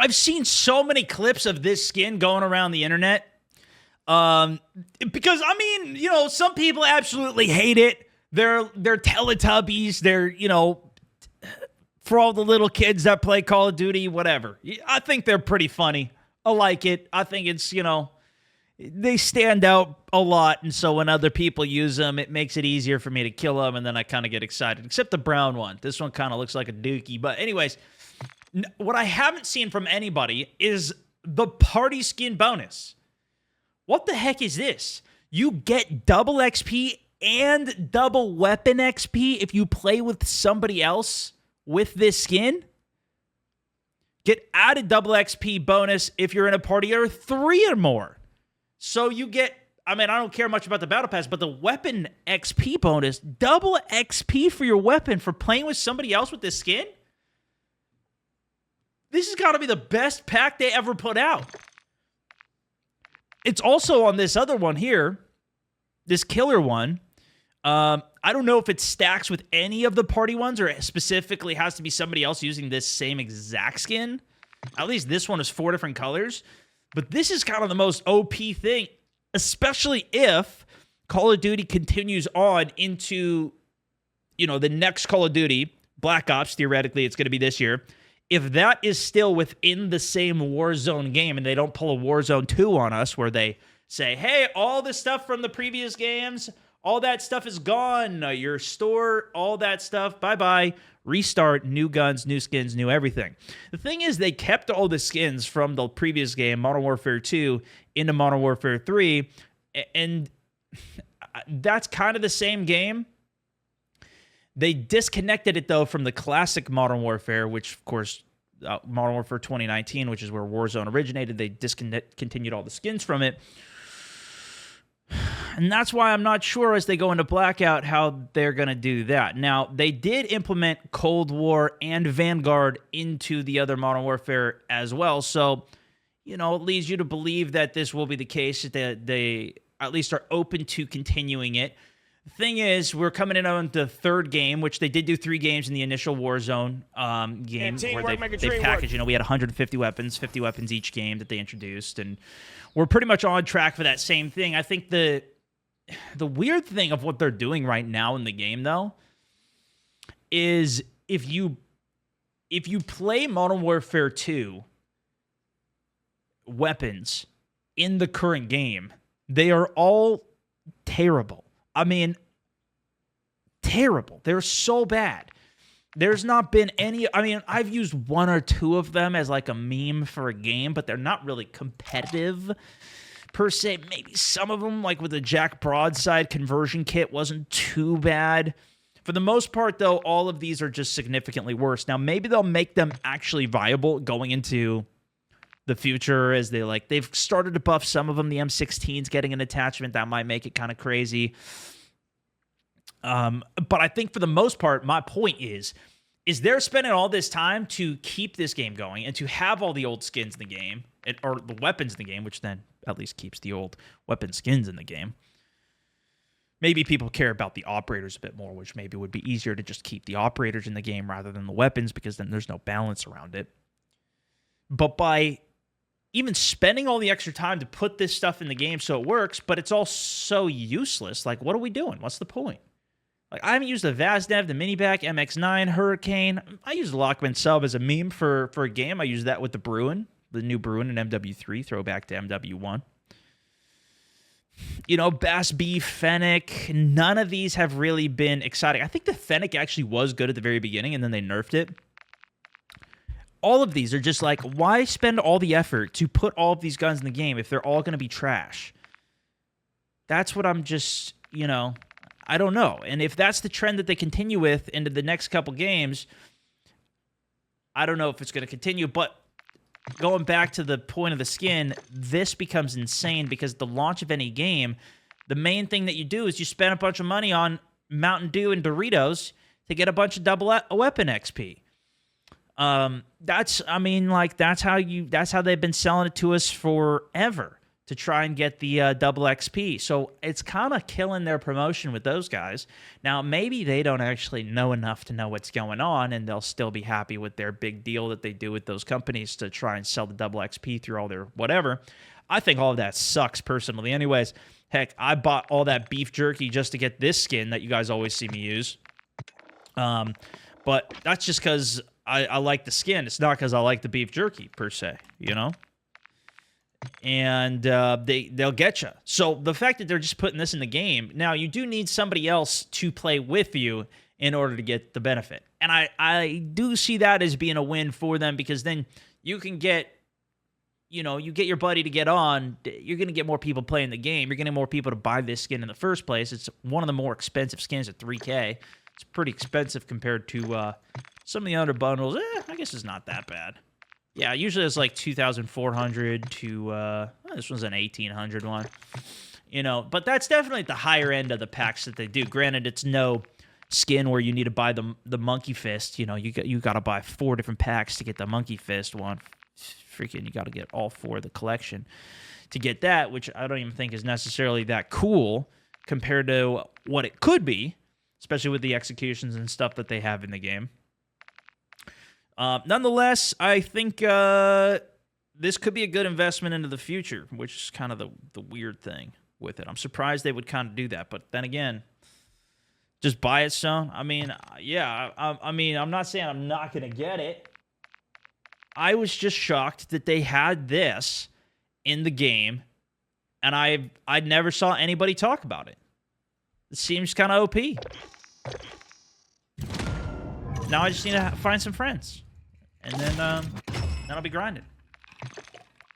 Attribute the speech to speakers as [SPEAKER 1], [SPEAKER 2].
[SPEAKER 1] I've seen so many clips of this skin going around the internet. Because I mean, some people absolutely hate it. They're Teletubbies. They're, for all the little kids that play Call of Duty, whatever. I think they're pretty funny. I like it. I think it's, they stand out a lot. And so when other people use them, it makes it easier for me to kill them. And then I kind of get excited, except the brown one. This one kind of looks like a dookie. But anyways, what I haven't seen from anybody is the party skin bonus. What the heck is this? You get double XP and double weapon XP if you play with somebody else with this skin? Get added double XP bonus if you're in a party or 3 or more. So you get, I don't care much about the battle pass, but the weapon XP bonus, double XP for your weapon for playing with somebody else with this skin? This has got to be the best pack they ever put out. It's also on this other one here, this killer one. I don't know if it stacks with any of the party ones or it specifically has to be somebody else using this same exact skin. At least this one is 4 different colors. But this is kind of the most OP thing, especially if Call of Duty continues on into, the next Call of Duty, Black Ops, theoretically it's going to be this year. If that is still within the same Warzone game and they don't pull a Warzone 2 on us where they say, hey, all the stuff from the previous games, all that stuff is gone. Your store, all that stuff, bye-bye. Restart, new guns, new skins, new everything. The thing is, they kept all the skins from the previous game, Modern Warfare 2, into Modern Warfare 3, and that's kind of the same game. They disconnected it, though, from the classic Modern Warfare, which, of course, Modern Warfare 2019, which is where Warzone originated. They discontinued all the skins from it. And that's why I'm not sure as they go into Blackout how they're going to do that. Now, they did implement Cold War and Vanguard into the other Modern Warfare as well. So, it leads you to believe that this will be the case, that they at least are open to continuing it. The thing is, we're coming in on the third game, which they did do 3 games in the initial Warzone game where they packaged, we had 150 weapons, 50 weapons each game that they introduced, and we're pretty much on track for that same thing. I think the weird thing of what they're doing right now in the game, though, is if you play Modern Warfare 2 weapons in the current game, they are all terrible. Terrible. They're so bad. There's not been any... I've used 1 or 2 of them as like a meme for a game, but they're not really competitive per se. Maybe some of them, like with the Jack Broadside conversion kit, wasn't too bad. For the most part, though, all of these are just significantly worse. Now, maybe they'll make them actually viable going into the future as they've started to buff some of them. The M16's getting an attachment that might make it kind of crazy. But I think for the most part, my point is they're spending all this time to keep this game going and to have all the old skins in the game, or the weapons in the game, which then at least keeps the old weapon skins in the game. Maybe people care about the operators a bit more, which maybe would be easier to just keep the operators in the game rather than the weapons, because then there's no balance around it. But by even spending all the extra time to put this stuff in the game so it works, but it's all so useless, like, what are we doing? What's the point? Like, I haven't used the Vaznev, the Minivac, MX-9, Hurricane. I use the Lockman sub as a meme for a game. I use that with the Bruin, the new Bruin and MW3, throwback to MW1. Bass B, Fennec, none of these have really been exciting. I think the Fennec actually was good at the very beginning, and then they nerfed it. All of these are just like, why spend all the effort to put all of these guns in the game if they're all going to be trash? That's what I'm just, I don't know. And if that's the trend that they continue with into the next couple games, I don't know if it's going to continue. But going back to the point of the skin, this becomes insane because the launch of any game, the main thing that you do is you spend a bunch of money on Mountain Dew and Doritos to get a bunch of double weapon XP. That's how they've been selling it to us forever. to try and get the double XP. So it's kind of killing their promotion with those guys. Now, maybe they don't actually know enough to know what's going on, and they'll still be happy with their big deal that they do with those companies to try and sell the double XP through all their whatever. I think all of that sucks personally. Anyways, heck, I bought all that beef jerky just to get this skin that you guys always see me use. But that's just because I like the skin. It's not because I like the beef jerky, per se, you know? And they'll get you. So the fact that they're just putting this in the game, now you do need somebody else to play with you in order to get the benefit. And I do see that as being a win for them, because then you can get, you know, you get your buddy to get on, you're going to get more people playing the game. You're going to get more people to buy this skin in the first place. It's one of the more expensive skins at 3K. It's pretty expensive compared to some of the other bundles. I guess it's not that bad. Yeah, usually it's like 2,400 to, this one's an 1,800 one. You know, but that's definitely at the higher end of the packs that they do. Granted, it's no skin where you need to buy the monkey fist. You know, you got to buy 4 different packs to get the monkey fist one. Freaking, you got to get all 4 of the collection to get that, which I don't even think is necessarily that cool compared to what it could be, especially with the executions and stuff that they have in the game. Nonetheless, I think this could be a good investment into the future, which is kind of the weird thing with it. I'm surprised they would kind of do that, but then again, just buy it, son. I mean, yeah, I mean, I'm not saying I'm not going to get it. I was just shocked that they had this in the game, and I never saw anybody talk about it. It seems kind of OP. Now I just need to find some friends, and then I'll be grinding.